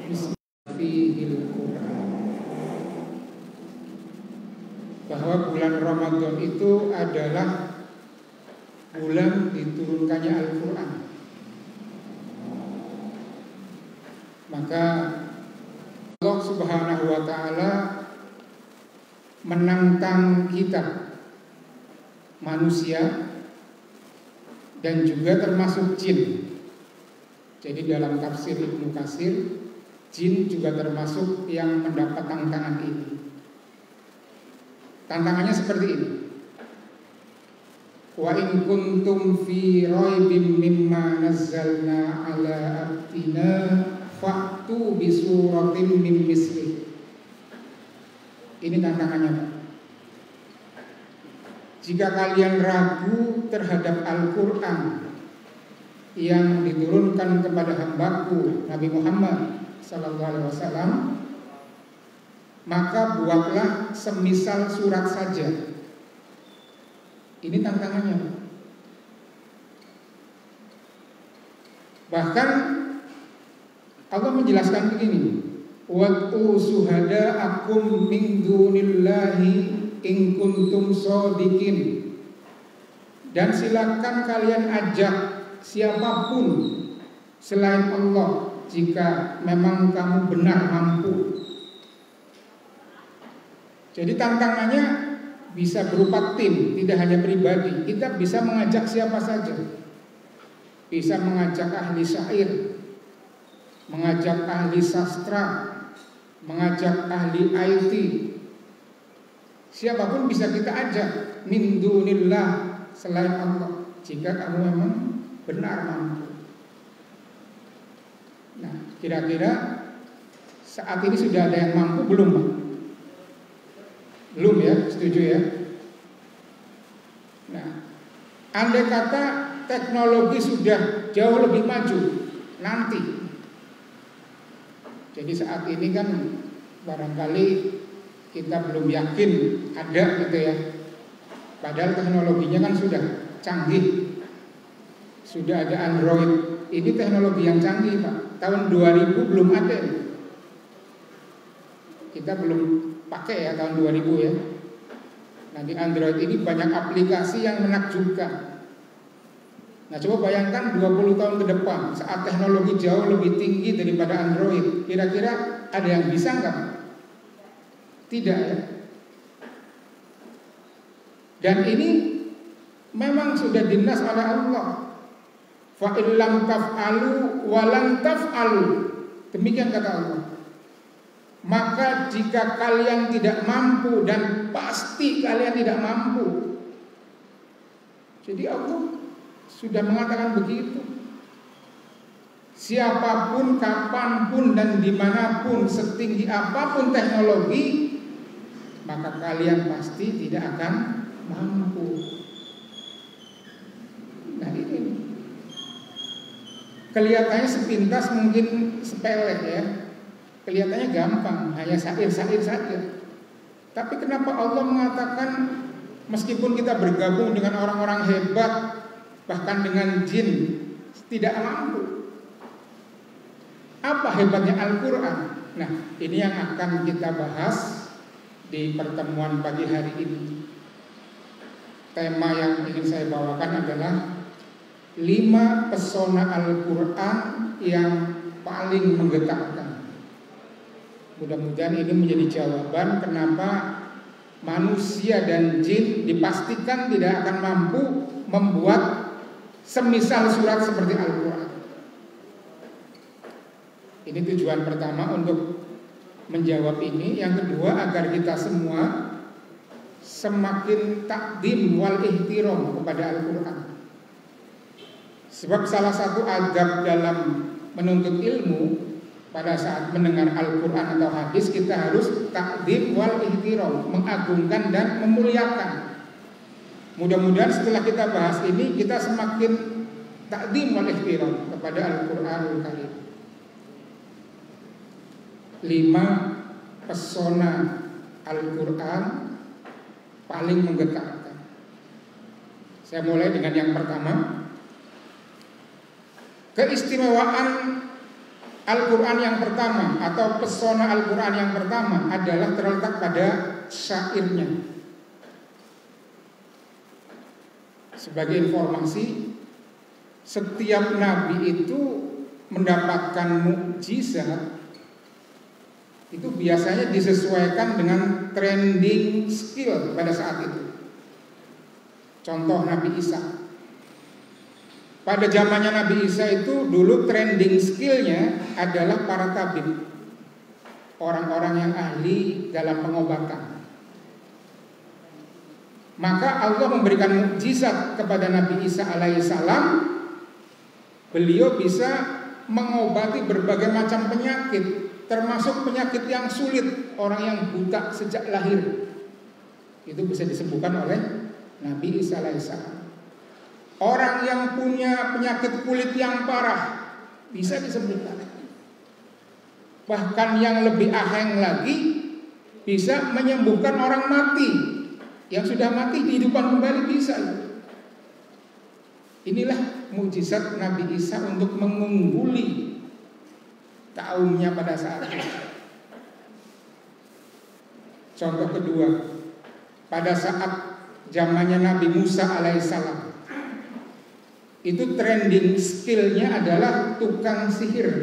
Bismillahil Quran, bahwa bulan Ramadan itu adalah bulan diturunkannya Al-Quran. Maka Allah Subhanahu wa ta'ala menantang kita manusia dan juga termasuk jin. Jadi dalam tafsir Ibnu Katsir, jin juga termasuk yang mendapat tantangan ini. Tantangannya seperti ini. Wa in kuntum fi raibim mimma nazzalna ala abdina fa'tu bi suratin min misli. Ini tantangannya, Pak. Jika kalian ragu terhadap Al-Quran yang diturunkan kepada hambaku Nabi Muhammad SAW, maka buatlah semisal surat saja. Ini tantangannya. Bahkan Allah menjelaskan begini, Wa'tu suhada'akum min dunillahi in kuntum shodiqin. Dan silakan kalian ajak siapapun selain Allah jika memang kamu benar mampu. Jadi tantangannya bisa berupa tim, tidak hanya pribadi. Kita bisa mengajak siapa saja. Bisa mengajak ahli syair, mengajak ahli sastra, mengajak ahli IT. Siapapun bisa kita ajak min dunillah selain Allah jika kamu memang benar mampu. Nah, kira-kira saat ini sudah ada yang mampu belum, Pak? Belum ya, setuju ya? Nah, andai kata teknologi sudah jauh lebih maju nanti. Jadi saat ini kan barangkali kita belum yakin ada gitu ya. Padahal teknologinya kan sudah canggih. Sudah ada Android. Ini teknologi yang canggih, Pak. Tahun 2000 belum ada. Kita belum pakai ya tahun 2000 ya. Nah, di Android ini banyak aplikasi yang menakjubkan. Nah, coba bayangkan 20 tahun ke depan saat teknologi jauh lebih tinggi daripada Android. Kira-kira ada yang bisa enggak? Tidak ya. Dan ini memang sudah dinas oleh Allah. Fa illam taf'alu wa lan taf'alu. Demikian kata Allah. Maka jika kalian tidak mampu, dan pasti kalian tidak mampu. Jadi Allah sudah mengatakan begitu. Siapapun, kapanpun, dan dimanapun, setinggi apapun teknologi, maka kalian pasti tidak akan mampu. Nah, ini kelihatannya sepintas mungkin sepele ya. Kelihatannya gampang, hanya syair-syair saja. Tapi kenapa Allah mengatakan meskipun kita bergabung dengan orang-orang hebat, bahkan dengan jin, tidak mampu? Apa hebatnya Al-Quran? Nah, ini yang akan kita bahas di pertemuan pagi hari ini. Tema yang ingin saya bawakan adalah 5 pesona Al-Quran yang paling menggetarkan. Mudah-mudahan ini menjadi jawaban kenapa manusia dan jin dipastikan tidak akan mampu membuat semisal surat seperti Al-Quran. Ini tujuan pertama untuk menjawab ini. Yang kedua, agar kita semua semakin takdim wal ihtiram kepada Al-Quran. Sebab salah satu adab dalam menuntut ilmu, pada saat mendengar Al-Quran atau hadis, kita harus takdim wal ihtiram, mengagungkan dan memuliakan. Mudah-mudahan setelah kita bahas ini, kita semakin takdim wal ihtiram kepada Al-Quranul Karim. 5 pesona Al-Quran paling menggetarkan. Saya mulai dengan yang pertama. Keistimewaan Al-Quran yang pertama atau pesona Al-Quran yang pertama adalah terletak pada syairnya. Sebagai informasi, setiap nabi itu mendapatkan mukjizat itu biasanya disesuaikan dengan trending skill pada saat itu. Contoh Nabi Isa. Pada zamannya Nabi Isa itu dulu trending skillnya adalah para tabib, orang-orang yang ahli dalam pengobatan. Maka Allah memberikan mukjizat kepada Nabi Isa alaihissalam. Beliau bisa mengobati berbagai macam penyakit, termasuk penyakit yang sulit, orang yang buta sejak lahir. Itu bisa disembuhkan oleh Nabi Isa alaihissalam. Orang yang punya penyakit kulit yang parah bisa disembuhkan. Bahkan yang lebih aheng lagi, bisa menyembuhkan orang mati. Yang sudah mati dihidupkan kembali bisa. Inilah mukjizat Nabi Isa untuk mengungguli kaumnya pada saat itu. Contoh kedua, pada saat zamannya Nabi Musa alaihissalam, itu trending skillnya adalah tukang sihir.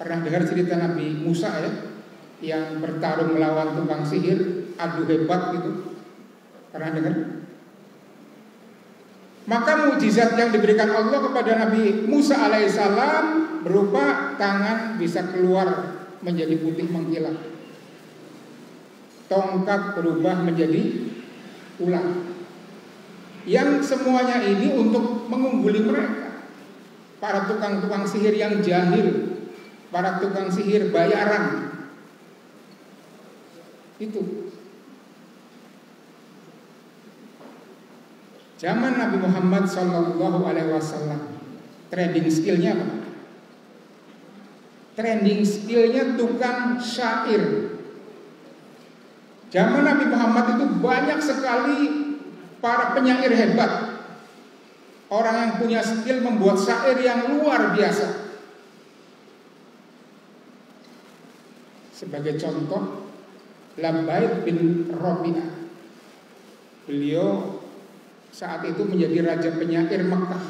Pernah dengar cerita Nabi Musa ya, yang bertarung melawan tukang sihir, adu hebat gitu? Pernah dengar? Maka mukjizat yang diberikan Allah kepada Nabi Musa alaihissalam berupa tangan bisa keluar menjadi putih mengkilat, tongkat berubah menjadi ular. Yang semuanya ini untuk mengungguli mereka, para tukang-tukang sihir yang jahil, para tukang sihir bayaran. Itu zaman Nabi Muhammad SAW, trending skillnya apa? Trending skillnya tukang syair. Zaman Nabi Muhammad itu banyak sekali para penyair hebat, orang yang punya skill membuat syair yang luar biasa. Sebagai contoh, Labbaid bin Rabi'ah. Beliau saat itu menjadi raja penyair Mekah.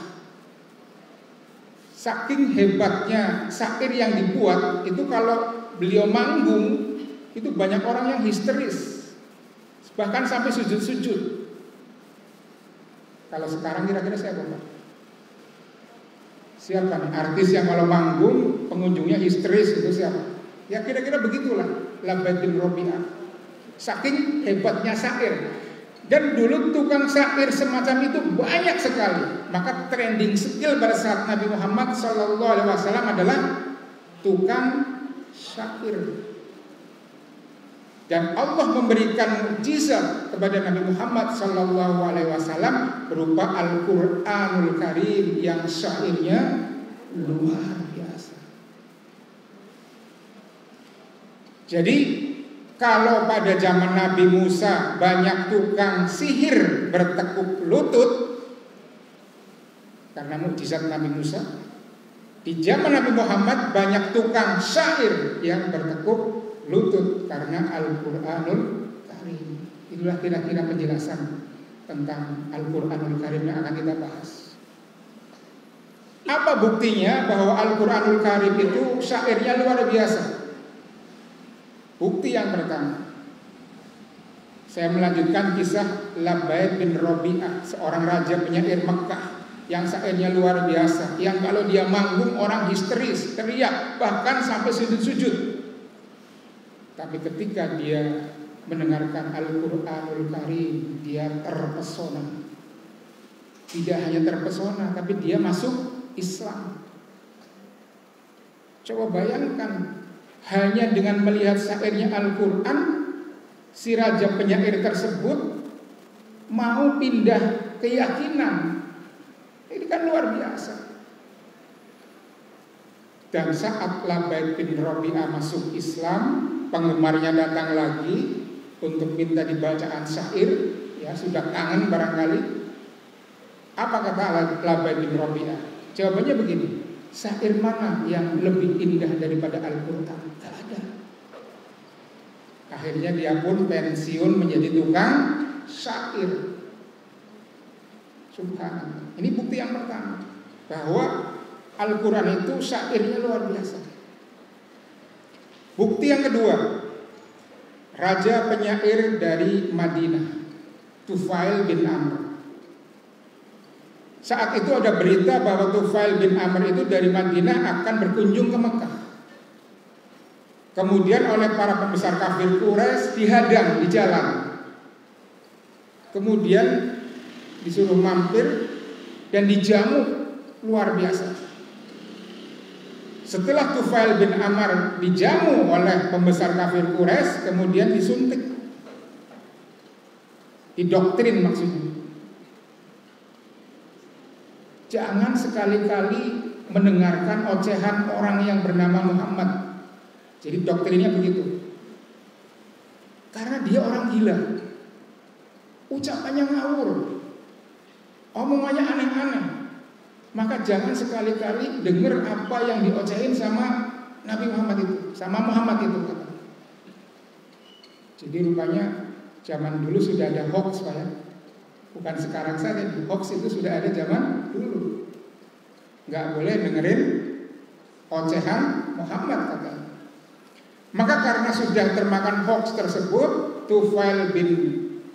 Saking hebatnya syair yang dibuat, itu kalau beliau manggung, itu banyak orang yang histeris, bahkan sampai sujud-sujud. Kalau sekarang kira-kira siapa Pak? Siapa nih artis yang kalau manggung pengunjungnya histeris, itu siapa? Ya kira-kira begitulah Labbaid bin Rabi'ah. Saking hebatnya syair. Dan dulu tukang syair semacam itu banyak sekali. Maka trending skill pada saat Nabi Muhammad SAW adalah tukang syair. Dan Allah memberikan mukjizat kepada Nabi Muhammad SAW berupa Al-Quranul Karim yang syairnya luar biasa. Jadi kalau pada zaman Nabi Musa banyak tukang sihir bertekuk lutut karena mukjizat Nabi Musa, di zaman Nabi Muhammad banyak tukang syair yang bertekuk lutut karena Al-Quranul Karim. Itulah kira-kira penjelasan tentang Al-Quranul Karim yang akan kita bahas. Apa buktinya bahwa Al-Quranul Karim itu syairnya luar biasa? Bukti yang pertama, saya melanjutkan kisah Labbaid bin Rabi'ah, seorang raja penyair Mekah yang syairnya luar biasa, yang kalau dia manggung orang histeris, teriak, bahkan sampai sujud-sujud. Tapi ketika dia mendengarkan Al-Quranul Karim, dia terpesona. Tidak hanya terpesona, tapi dia masuk Islam. Coba bayangkan, hanya dengan melihat syairnya Al-Quran, si raja penyair tersebut mau pindah keyakinan. Ini kan luar biasa. Dan saat Labbaid bin Rabi'ah masuk Islam, penggemarnya datang lagi untuk minta dibacaan syair, ya sudah kangen barangkali. Apa kata Labbaid bin Rabi'ah? Jawabannya begini, Syair mana yang lebih indah daripada Al-Quran? Tidak ada. Akhirnya dia pun pensiun menjadi tukang syair. Subhanallah. Ini bukti yang pertama bahwa Al-Quran itu syairnya luar biasa. Bukti yang kedua, raja penyair dari Madinah, Tufail bin Amr. Saat itu ada berita bahwa Tufail bin Amr itu dari Madinah akan berkunjung ke Mekah. Kemudian oleh para pembesar kafir Quraisy dihadang di jalan. Kemudian disuruh mampir dan dijamu luar biasa. Setelah Tufail bin Amr dijamu oleh pembesar kafir Quraisy, kemudian disuntik, didoktrin maksudnya. Jangan sekali-kali mendengarkan ocehan orang yang bernama Muhammad. Jadi doktrinnya begitu. Karena dia orang gila, ucapannya ngawur, omongannya aneh-aneh. Maka jangan sekali-kali dengar apa yang diocehin sama Nabi Muhammad itu, sama Muhammad itu. Jadi rupanya zaman dulu sudah ada hoax, Pak ya. Bukan sekarang saja, hoax itu sudah ada zaman dulu. Nggak boleh dengerin ocehan Muhammad katanya. Maka karena sudah termakan hoax tersebut, Tufail bin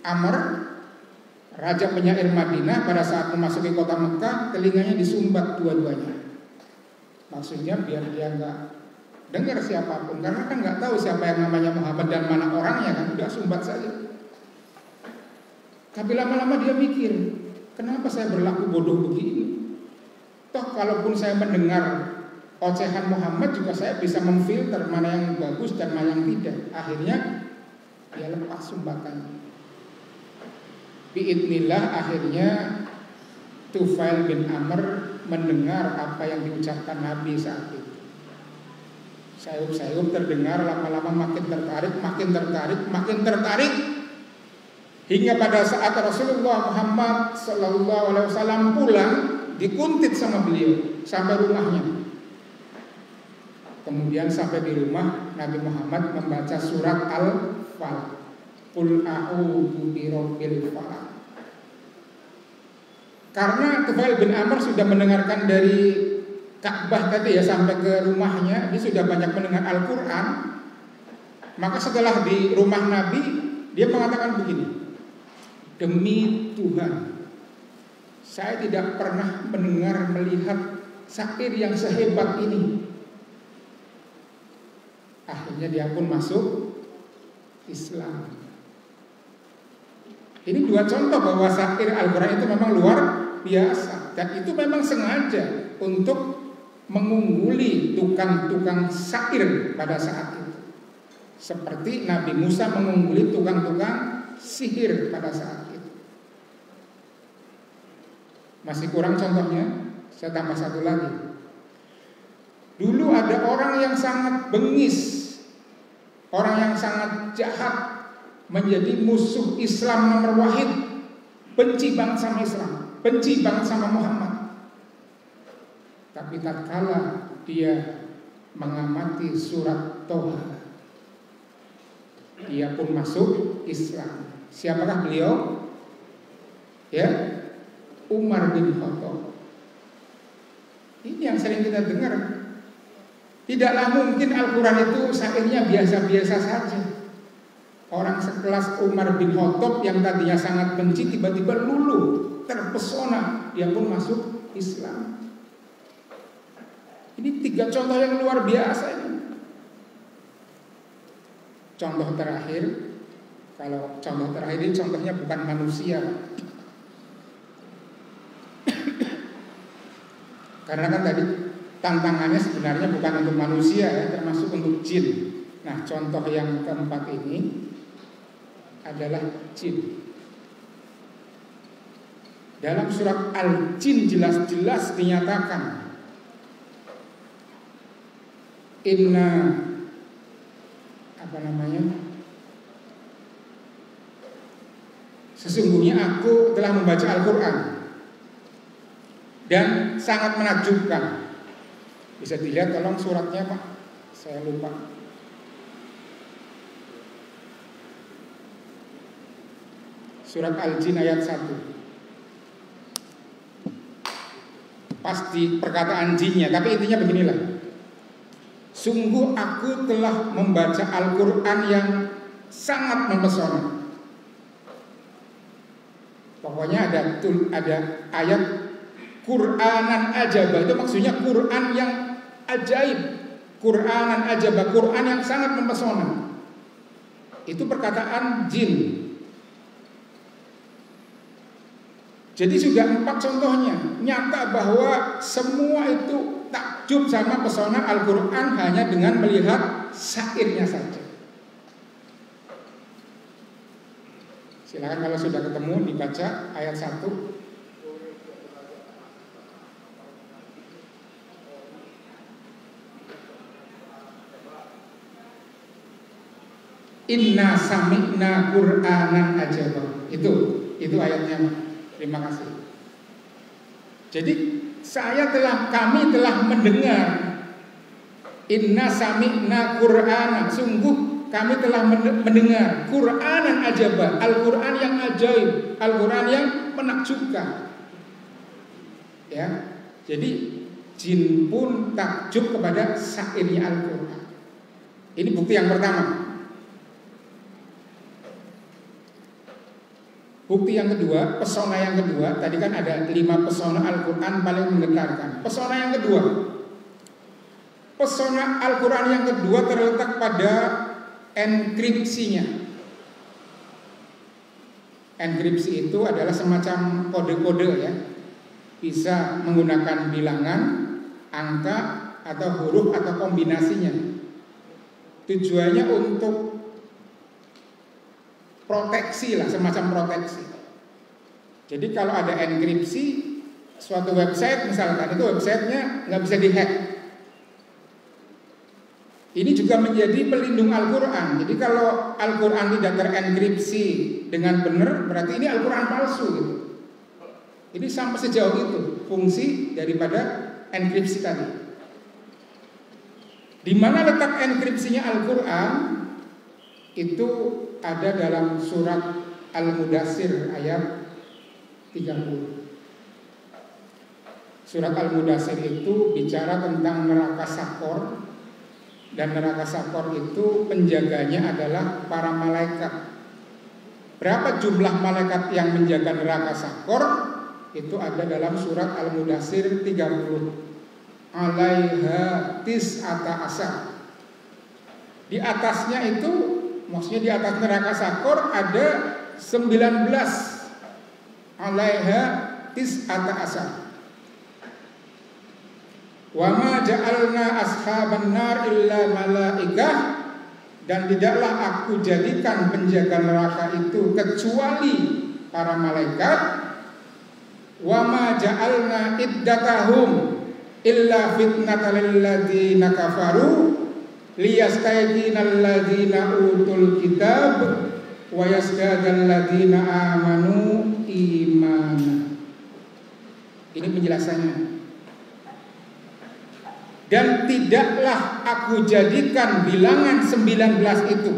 Amr, raja penyair Madinah, pada saat memasuki kota Mekah, telinganya disumbat dua-duanya. Maksudnya biar dia nggak dengar siapapun, karena kan nggak tahu siapa yang namanya Muhammad dan mana orangnya, kan udah sumbat saja. Tapi lama-lama dia mikir, kenapa saya berlaku bodoh begini? Toh kalaupun saya mendengar ocehan Muhammad juga saya bisa memfilter mana yang bagus dan mana yang tidak. Akhirnya dia lepas sumbatannya. Biidnillah akhirnya Tufail bin Amr mendengar apa yang diucapkan Nabi saat itu. Sayup-sayup terdengar, lama-lama makin tertarik. Hingga pada saat Rasulullah Muhammad SAW pulang, dikuntit sama beliau sampai rumahnya. Kemudian sampai di rumah, Nabi Muhammad membaca surat Al-Falaq. Qul a'udzu birabbil falaq. Karena Tufail bin Amr sudah mendengarkan dari Ka'bah tadi ya sampai ke rumahnya, dia sudah banyak mendengar Al-Quran. Maka setelah di rumah Nabi, dia mengatakan begini, demi Tuhan, saya tidak pernah mendengar melihat syair yang sehebat ini. Akhirnya dia pun masuk Islam. Ini dua contoh bahwa syair Al-Quran itu memang luar biasa. Dan itu memang sengaja untuk mengungguli tukang-tukang syair pada saat itu. Seperti Nabi Musa mengungguli tukang-tukang sihir pada saat itu. Masih kurang contohnya, saya tambah satu lagi. Dulu ada orang yang sangat bengis, orang yang sangat jahat, menjadi musuh Islam nomor wahid, benci banget sama Islam, benci banget sama Muhammad. Tapi tatkala dia mengamati surat Toha, dia pun masuk Islam. Siapakah beliau? Ya, Umar bin Khattab. Ini yang sering kita dengar. Tidaklah mungkin Al-Quran itu syairnya biasa-biasa saja. Orang sekelas Umar bin Khattab yang tadinya sangat benci, tiba-tiba luluh, terpesona, dia pun masuk Islam. Ini tiga contoh yang luar biasa ini. Contoh terakhir, kalau contoh terakhir ini contohnya bukan manusia, karena kan tadi tantangannya sebenarnya bukan untuk manusia ya, termasuk untuk jin. Nah, contoh yang keempat ini adalah jin. Dalam surat Al-Jin jelas-jelas dinyatakan, inna sesungguhnya aku telah membaca Al-Quran dan sangat menakjubkan. Bisa dilihat tolong suratnya Pak, saya lupa. Surat Al-Jin ayat 1. Pasti perkataan jinnya, tapi intinya beginilah. Sungguh aku telah membaca Al-Quran yang sangat mempesona. Pokoknya ada ayat Qur'anan ajaba, itu maksudnya Quran yang ajaib, Qur'anan ajaba, Quran yang sangat mempesona. Itu perkataan jin. Jadi sudah 4 contohnya nyata bahwa semua itu takjub sama pesona Al-Quran hanya dengan melihat syairnya saja. Silakan kalau sudah ketemu dibaca ayat 1. Inna sami'na Qur'anan ajaba. Itu ayatnya. Terima kasih. Jadi kami telah mendengar. Inna sami'na Qur'anan, sungguh kami telah mendengar Qur'anan ajaba, Al-Quran yang ajaib, Al-Quran yang menakjubkan. Ya, jadi jin pun takjub kepada syairnya Al-Quran. Ini bukti yang pertama. Bukti yang kedua, pesona yang kedua, tadi kan ada 5 pesona Al-Quran paling menggetarkan. Pesona yang kedua, pesona Al-Quran yang kedua terletak pada enkripsinya. Enkripsi itu adalah semacam kode-kode ya, bisa menggunakan bilangan, angka, atau huruf atau kombinasinya. Tujuannya untuk proteksi lah, semacam proteksi. Jadi kalau ada enkripsi suatu website misalkan, itu websitenya nggak bisa dihack. Ini juga menjadi pelindung Al-Quran. Jadi kalau Al-Quran tidak terenkripsi dengan benar, berarti ini Al-Quran palsu gitu. Ini sampai sejauh itu fungsi daripada enkripsi tadi. Di mana letak enkripsinya Al-Quran? Itu ada dalam surat Al-Mudassir ayat 30. Surat Al-Mudassir itu bicara tentang neraka Sakor. Dan neraka Sakor itu penjaganya adalah para malaikat. Berapa jumlah malaikat yang menjaga neraka Sakor? Itu ada dalam surat Al-Mudassir 30. Alaiha tis'ata asar. Di atasnya itu, maksudnya di atas neraka Sakor ada 19. Alaiha tis'ata asar. Wa ma ja'alna ashaban nar illa malaikah, dan tidaklah aku jadikan penjaga neraka itu kecuali para malaikat. Wa ma ja'alna iddatahum illa fitnatan lil ladzina kafaru liyastayqinal ladzina utul kitab wa yazdadal ladzina amanu imana. Ini penjelasannya. Dan tidaklah aku jadikan bilangan 19 itu.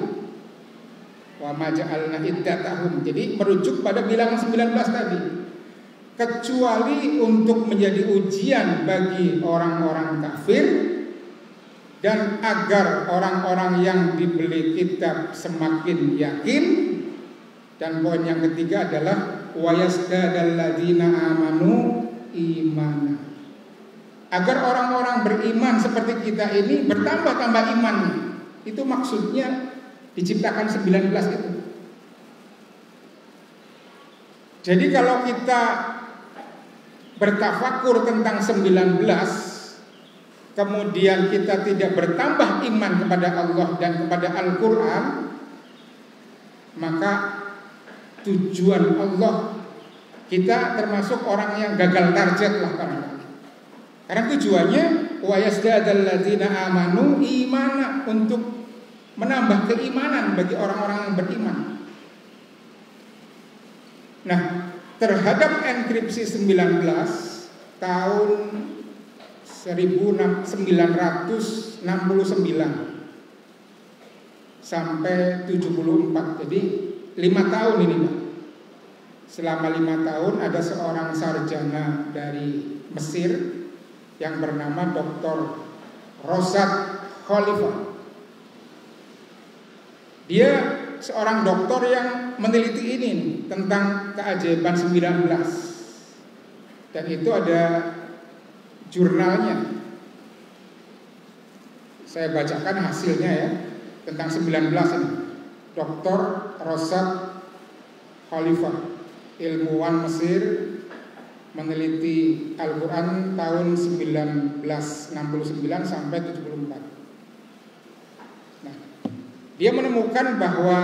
Wa ma ja'alna iddatahum. Jadi merujuk pada bilangan 19 tadi. Kecuali untuk menjadi ujian bagi orang-orang kafir, dan agar orang-orang yang diberi kitab semakin yakin. Dan poin yang ketiga adalah wa yazdadal ladzina amanu imana. Agar orang-orang beriman seperti kita ini bertambah-tambah iman. Itu maksudnya diciptakan 19 itu. Jadi kalau kita bertafakur tentang 19, kemudian kita tidak bertambah iman kepada Allah dan kepada Al-Quran, maka tujuan Allah, kita termasuk orang yang gagal target lah karena tujuannya wa yazdadal ladzina amanu imana, untuk menambah keimanan bagi orang-orang yang beriman. Nah, terhadap enkripsi 19 tahun 1969 sampai 74. Jadi 5 tahun ini, Pak. Selama 5 tahun ada seorang sarjana dari Mesir yang bernama Dr. Rosad Khalifah. Dia seorang doktor yang meneliti ini tentang keajaiban 19. Dan itu ada jurnalnya. Saya bacakan hasilnya ya, tentang 19 ini. Dr. Rosad Khalifah, ilmuwan Mesir, meneliti Al-Quran tahun 1969 sampai 74. Nah, dia menemukan bahwa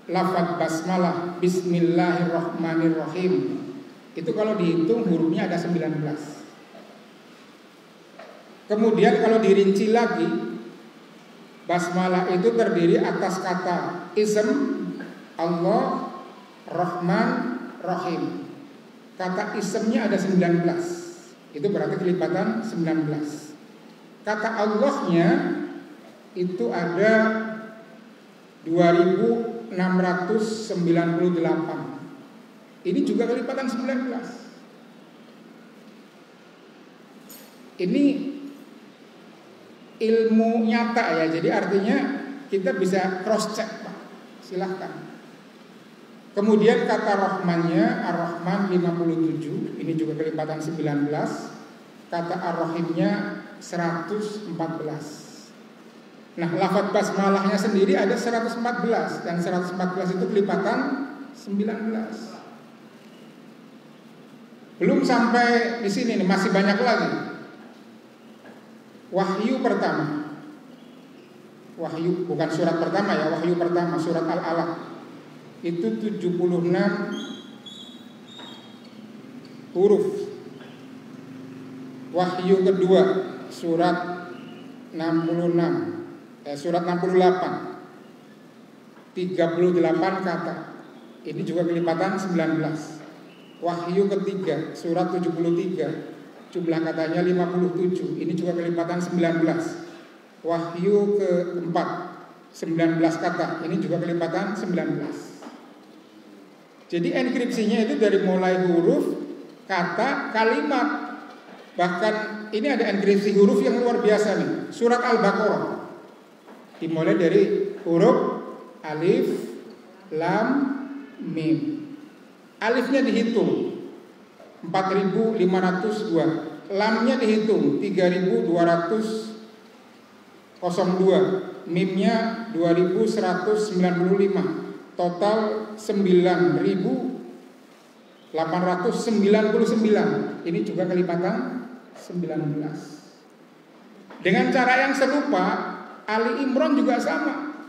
lafaz basmalah Bismillahirrahmanirrahim itu kalau dihitung hurufnya ada 19. Kemudian kalau dirinci lagi, basmalah itu terdiri atas kata ism Allah, Rahman, Rahim. Kata ismnya ada 19. Itu berarti kelipatan 19. Kata Allahnya itu ada 2698. Ini juga kelipatan 19. Ini ilmu nyata ya, jadi artinya kita bisa cross check, Pak. Silahkan. Kemudian kata Rahmannya Ar-Rahman 57, ini juga kelipatan 19. Kata Ar-Rahimnya 114. Nah, lafaz basmalahnya sendiri ada 114 dan 114 itu kelipatan 19. Belum sampai di sini nih, masih banyak lagi. Wahyu pertama. Wahyu bukan surat pertama ya, wahyu pertama surat Al-Alaq. Itu 76 huruf. Wahyu kedua surat 68 38 kata. Ini juga kelipatan 19. Wahyu ketiga surat 73, jumlah katanya 57. Ini juga kelipatan 19. Wahyu keempat 19 kata. Ini juga kelipatan 19. Jadi enkripsinya itu dari mulai huruf, kata, kalimat. Bahkan ini ada enkripsi huruf yang luar biasa nih. Surat Al-Baqarah dimulai dari huruf alif, lam, mim. Alifnya dihitung 4.502, lamnya dihitung 3.202, mimnya 2.195. Total 9.899. Ini juga kelipatan 19. Dengan cara yang serupa, Ali Imran juga sama.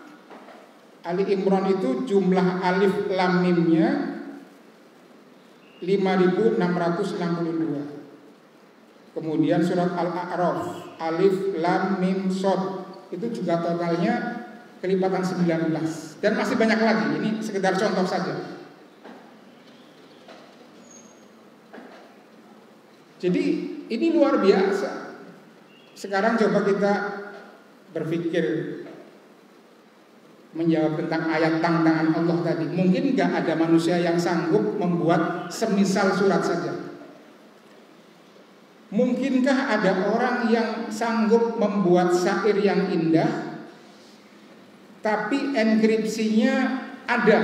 Ali Imran itu jumlah alif lam mimnya 5.662. Kemudian surat Al-A'raf alif lam mim shad itu juga totalnya kelipatan 19. Dan masih banyak lagi. Ini sekedar contoh saja. Jadi ini luar biasa. Sekarang coba kita berpikir menjawab tentang ayat tantangan Allah tadi. Mungkin gak ada manusia yang sanggup membuat semisal surat saja. Mungkinkah ada orang yang sanggup membuat syair yang indah tapi enkripsinya ada?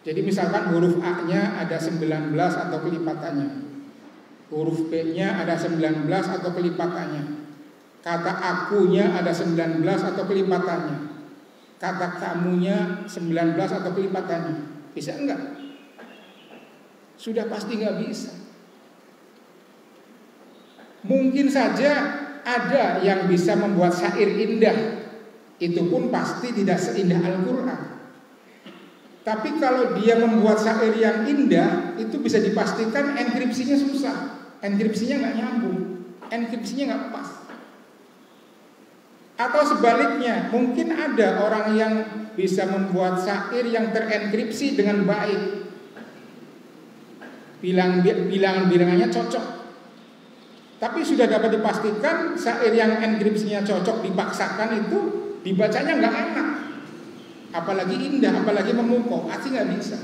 Jadi misalkan huruf A-nya ada 19 atau kelipatannya, huruf B-nya ada 19 atau kelipatannya, kata akunya ada 19 atau kelipatannya, kata kamunya 19 atau kelipatannya. Bisa enggak? Sudah pasti enggak bisa. Mungkin saja ada yang bisa membuat syair indah, itu pun pasti tidak seindah Al-Quran. Tapi kalau dia membuat syair yang indah, itu bisa dipastikan enkripsinya susah, enkripsinya nggak nyambung, enkripsinya nggak pas. Atau sebaliknya, mungkin ada orang yang bisa membuat syair yang terenkripsi dengan baik, bilangan-bilangannya cocok. Tapi sudah dapat dipastikan syair yang enkripsinya cocok dipaksakan itu dibacanya nggak enak. Apalagi indah, apalagi memukau, asli nggak bisa.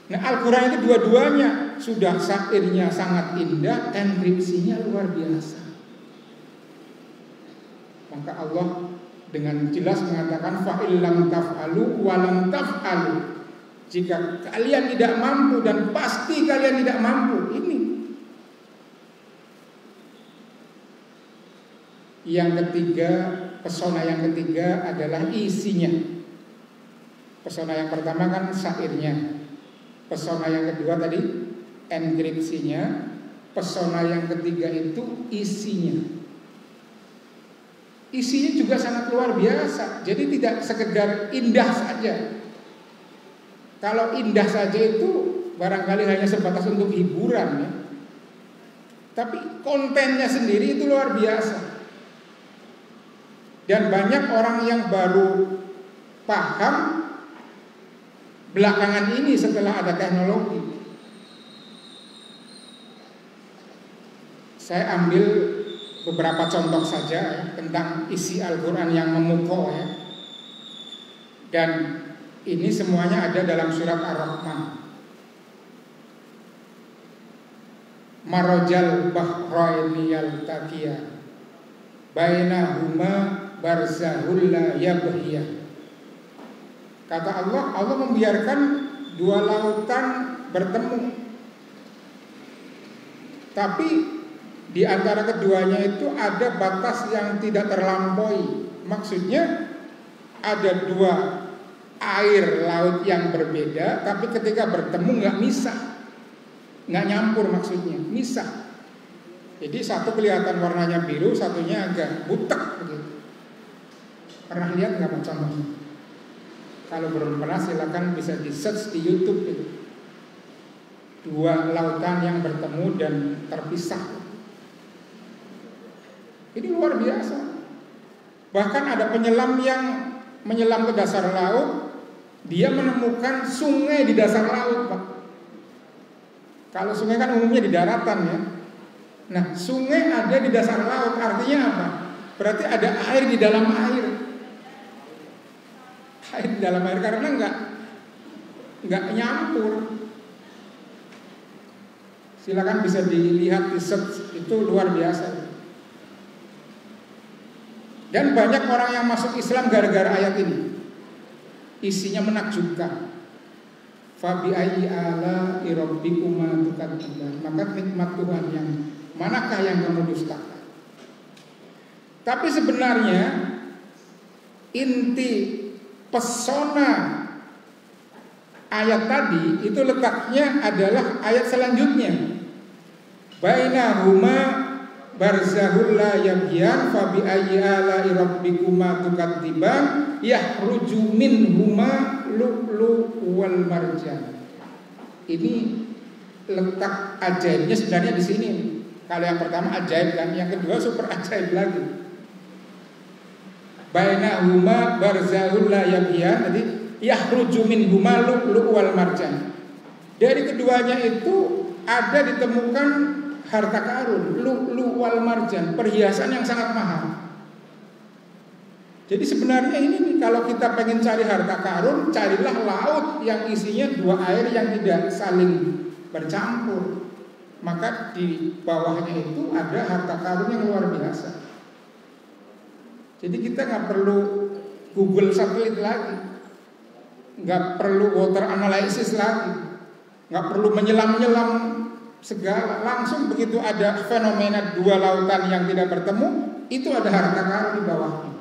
Nah, Al-Quran itu dua-duanya, sudah syairnya sangat indah, enkripsinya luar biasa. Maka Allah dengan jelas mengatakan fa'il lam taf'alu wa lam taf'alu. Jika kalian tidak mampu, dan pasti kalian tidak mampu, ini. Yang ketiga, pesona yang ketiga adalah isinya. Pesona yang pertama kan syairnya. Pesona yang kedua tadi enkripsinya. Pesona yang ketiga itu isinya. Isinya juga sangat luar biasa. Jadi tidak sekedar indah saja. Kalau indah saja itu barangkali hanya sebatas untuk hiburan ya. Tapi kontennya sendiri itu luar biasa. Dan banyak orang yang baru paham belakangan ini setelah ada teknologi. Saya ambil beberapa contoh saja ya, tentang isi Al-Quran yang memukau ya. Dan ini semuanya ada dalam surat Ar-Rahman. Marajal bahraini yaltaqiyah bainahuma barzahul la yabghiyah. Kata Allah membiarkan dua lautan bertemu. Tapi di antara keduanya itu ada batas yang tidak terlampaui. Maksudnya ada dua air laut yang berbeda, tapi ketika bertemu nggak misah, nggak nyampur, maksudnya misah. Jadi satu kelihatan warnanya biru, satunya agak butek begitu. Pernah lihat nggak contohnya? Kalau belum pernah silakan bisa di search di YouTube gitu. Dua lautan yang bertemu dan terpisah. Ini luar biasa. Bahkan ada penyelam yang menyelam ke dasar laut, dia menemukan sungai di dasar laut, Pak. Kalau sungai kan umumnya di daratan ya. Nah, sungai ada di dasar laut, artinya apa? Berarti ada air di dalam air. Air di dalam air karena nggak nyampur. Silakan bisa dilihat di search, itu luar biasa. Dan banyak orang yang masuk Islam gara-gara ayat ini. Isinya menakjubkan. Fabi ayyi ala rabbikuma tukadziban. Maka nikmat Tuhan yang manakah yang kamu dustakan? Tapi sebenarnya inti pesona ayat tadi itu letaknya adalah ayat selanjutnya. Bainahuma barzahul la yabghiyan fa bi ayyi ala'i rabbikuma tukadziban yahruju minhuma lu'lu wal marjan. Ini letak ajaibnya sebenarnya di sini. Kalau yang pertama ajaib kan, yang kedua super ajaib lagi. Bainahuma barzahul la yabghiyan, jadi yahruju minhuma lu'lu wal marjan. Dari keduanya itu ada ditemukan harta karun, lu'lu wal marjan, perhiasan yang sangat mahal. Jadi sebenarnya ini nih, kalau kita pengen cari harta karun, carilah laut yang isinya dua air yang tidak saling bercampur. Maka di bawahnya itu ada harta karun yang luar biasa. Jadi kita nggak perlu Google satelit lagi, nggak perlu water analysis lagi, nggak perlu menyelam-nyelam segala. Langsung begitu ada fenomena dua lautan yang tidak bertemu, itu ada harta karun di bawahnya.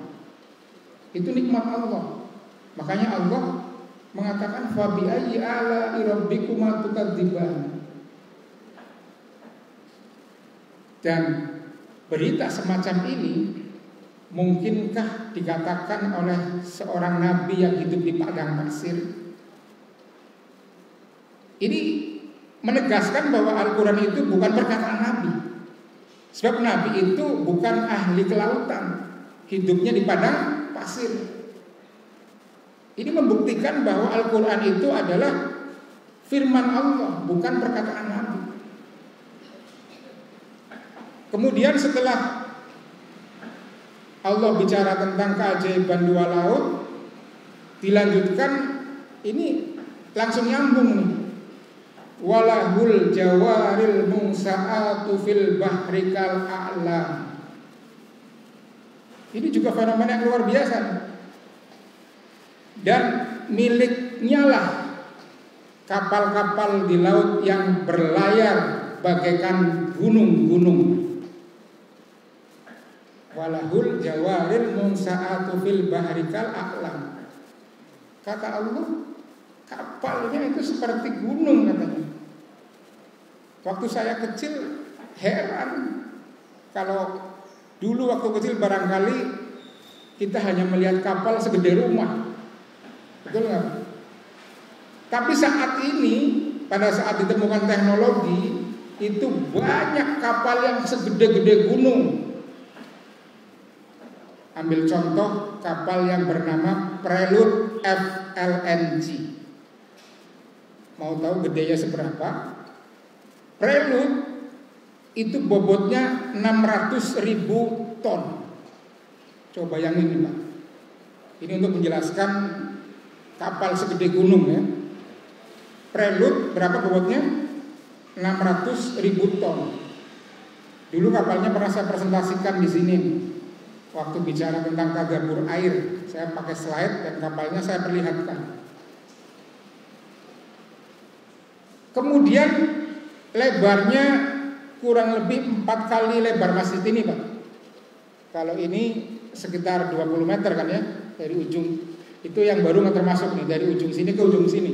Itu nikmat Allah. Makanya Allah mengatakan fa bi ayyi ala'i rabbikuma tukadziban. Dan berita semacam ini mungkinkah dikatakan oleh seorang nabi yang hidup di padang pasir? Ini menegaskan bahwa Al-Quran itu bukan perkataan nabi. Sebab nabi itu bukan ahli kelautan, hidupnya di padang pasir. Ini membuktikan bahwa Al-Quran itu adalah firman Allah, bukan perkataan nabi. Kemudian setelah Allah bicara tentang keajaiban dua laut, dilanjutkan ini langsung nyambung nih. Walahul jawaril munsa'atu fil bahri kal a'lam. Ini juga fenomena yang luar biasa. Dan miliknya lah kapal-kapal di laut yang berlayar bagaikan gunung-gunung. Walahul jawaril munsa'atu fil bahri kal a'lam. Kata Allah, kapalnya itu seperti gunung katanya. Waktu saya kecil heran, kalau dulu waktu kecil barangkali kita hanya melihat kapal segede rumah, betul nggak? Tapi saat ini, pada saat ditemukan teknologi, itu banyak kapal yang segede-gede gunung. Ambil contoh kapal yang bernama Prelude FLNG. Mau tahu gedenya seberapa? Prelude itu bobotnya 600.000 ton. Coba bayangin nih Pak. Ini untuk menjelaskan kapal segede gunung ya. Prelude berapa bobotnya? 600.000 ton. Dulu kapalnya pernah saya presentasikan di sini. Waktu bicara tentang tadabur air, saya pakai slide dan kapalnya saya perlihatkan. Kemudian lebarnya kurang lebih 4 kali lebar masjid ini Pak. Kalau ini sekitar 20 meter kan ya, dari ujung. Itu yang baru nggak termasuk nih, dari ujung sini ke ujung sini.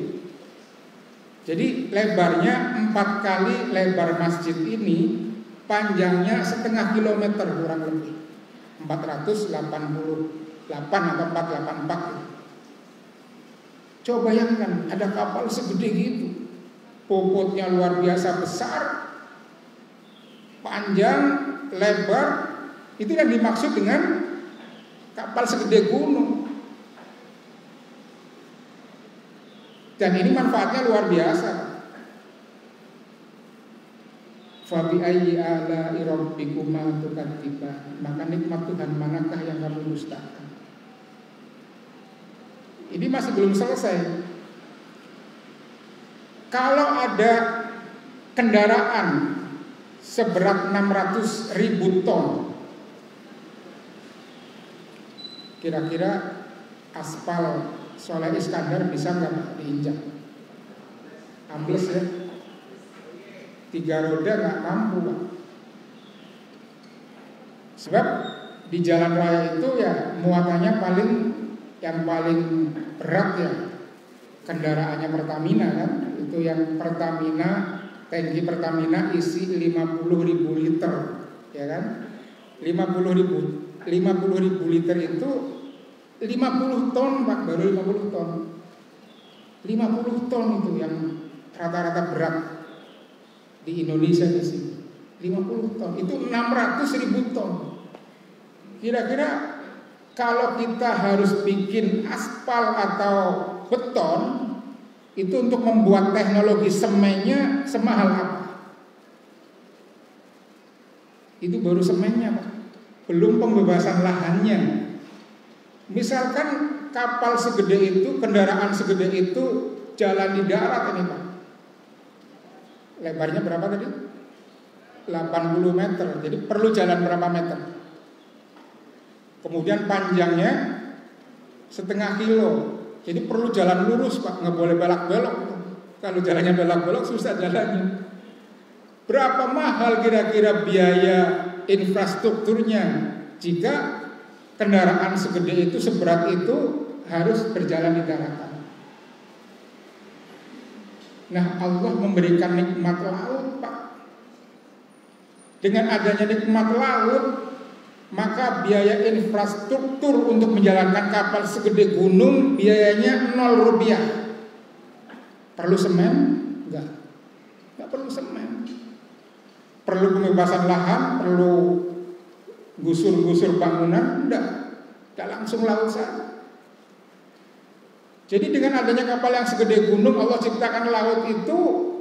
Jadi lebarnya 4 kali lebar masjid ini, panjangnya setengah kilometer kurang lebih, 488 atau 484. Coba bayangkan ada kapal segede gitu, bobotnya luar biasa besar, panjang, lebar. Itu yang dimaksud dengan kapal segede gunung. Dan ini manfaatnya luar biasa. Fabi ayyi ala'i rabbikuma tukadziban. Maka nikmat Tuhan manakah yang kamu dustakan? Ini masih belum selesai. Kalau ada kendaraan seberat 600.000 ton, kira-kira aspal Soleh Iskandar bisa nggak diinjak? Ambles ya. 3 roda nggak mampu Pak. Sebab di jalan raya itu ya muatannya yang paling berat ya kendaraannya Pertamina kan. Itu yang Pertamina, tangki Pertamina isi 50.000 liter ya kan. 50.000 liter itu 50 ton Pak, baru 50 ton. 50 ton itu yang rata-rata berat di Indonesia di sini. 50 ton itu 600.000 ton. Kira-kira kalau kita harus bikin aspal atau beton, itu untuk membuat teknologi semennya semahal apa? Itu baru semennya Pak, belum pembebasan lahannya. Misalkan kapal segede itu, kendaraan segede itu jalan di darat ini Pak, lebarnya berapa tadi? 80 meter. Jadi perlu jalan berapa meter? Kemudian panjangnya setengah kilo. Jadi perlu jalan lurus Pak, nggak boleh belok-belok. Kalau jalannya belok-belok susah jalannya. Berapa mahal kira-kira biaya infrastrukturnya jika kendaraan segede itu, seberat itu harus berjalan di daratan? Nah, Allah memberikan nikmat laut Pak. Dengan adanya nikmat laut, maka biaya infrastruktur untuk menjalankan kapal segede gunung biayanya 0 rupiah. Perlu semen? Enggak perlu semen. Perlu pembebasan lahan? Perlu gusur-gusur bangunan? Enggak langsung laut sana. Jadi dengan adanya kapal yang segede gunung, Allah ciptakan laut itu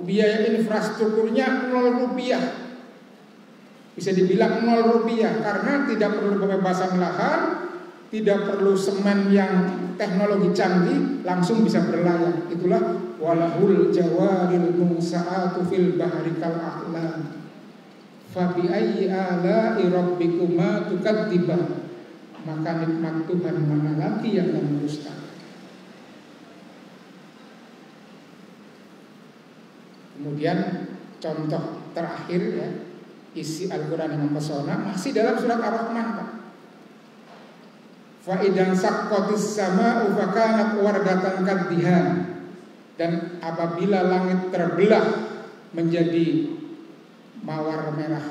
biaya infrastrukturnya 0 rupiah. Bisa dibilang 0 rupiah karena tidak perlu pembebasan lahan, tidak perlu semen yang teknologi canggih, langsung bisa berlayar. Itulah walahul jawaril munsa'atu fil bahri kal a'lam. Fa bi ayyi ala'i rabbikuma tukadziban. Maka nikmat Tuhan mana lagi yang kamu dustakan? Kemudian contoh terakhir ya, isi Al-Quran yang mempesona masih dalam surat Ar-Rahman, Pak. Fa idan saqqatis sama'u fakanat wardatan kadhihan. Dan apabila langit terbelah menjadi mawar merah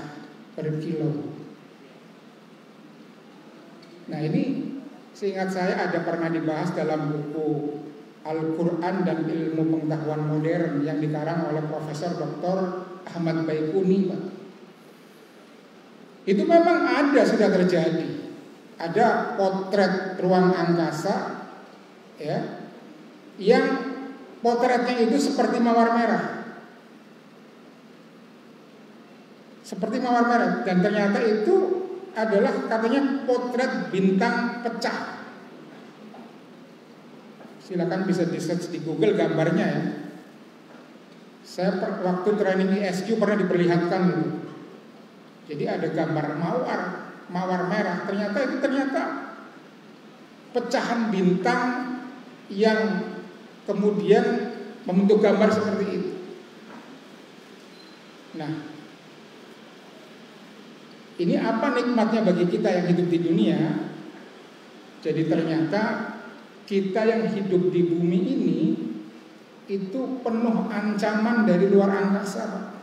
berkilau. Nah, ini seingat saya ada pernah dibahas dalam buku Al-Quran dan Ilmu Pengetahuan Modern yang dikarang oleh Profesor Dr. Ahmad Baikuni, Pak. Itu memang ada, sudah terjadi. Ada potret ruang angkasa ya, yang potretnya itu seperti mawar merah. Seperti mawar merah. Dan ternyata itu adalah katanya potret bintang pecah. Silakan bisa di-search di Google gambarnya ya. Saya waktu training ISQ pernah diperlihatkan gitu. Jadi ada gambar mawar merah. Ternyata pecahan bintang yang kemudian membentuk gambar seperti itu. Nah, ini apa nikmatnya bagi kita yang hidup di dunia? Jadi ternyata kita yang hidup di bumi ini itu penuh ancaman dari luar angkasa,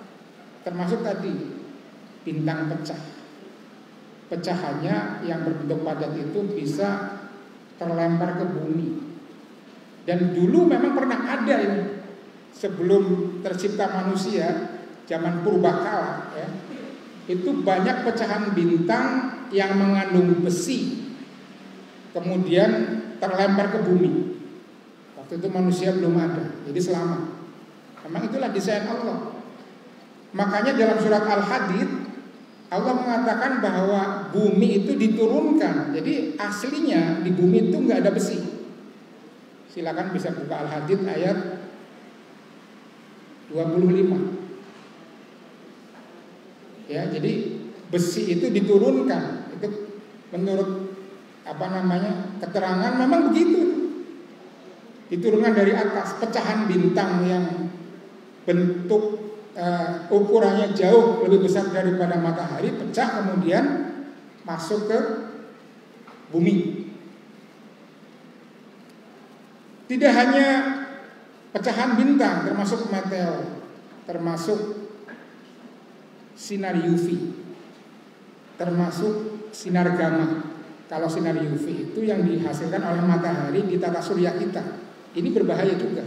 termasuk tadi bintang pecah. Pecahannya yang berbentuk padat itu bisa terlempar ke bumi. Dan dulu memang pernah ada ini sebelum tercipta manusia, zaman purbakala ya. Itu banyak pecahan bintang yang mengandung besi kemudian terlempar ke bumi. Waktu itu manusia belum ada, jadi selamat. Memang itulah desain Allah. Makanya dalam surat Al-Hadid Allah mengatakan bahwa bumi itu diturunkan. Jadi aslinya di bumi itu nggak ada besi. Silakan bisa buka Al-Hadid ayat 25. Ya, jadi besi itu diturunkan. Itu menurut keterangan memang begitu. Diturunkan dari atas, pecahan bintang yang bentuk ukurannya jauh lebih besar daripada matahari pecah kemudian masuk ke bumi. Tidak hanya pecahan bintang, termasuk meteor, termasuk sinar UV, termasuk sinar gamma. Kalau sinar UV itu yang dihasilkan oleh matahari di tata surya kita, ini berbahaya juga.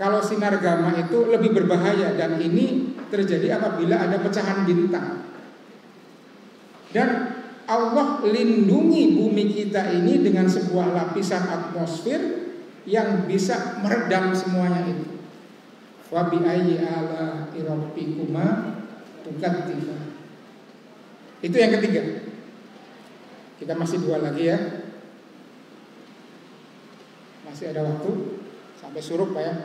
Kalau sinar gamma itu lebih berbahaya, dan ini terjadi apabila ada pecahan bintang. Dan Allah lindungi bumi kita ini dengan sebuah lapisan atmosfer yang bisa meredam semuanya itu. Wa bi ayyi ala'i rabbikuma tukadziban. Itu yang ketiga. Kita masih 2 lagi ya. Masih ada waktu sampai surup Pak ya.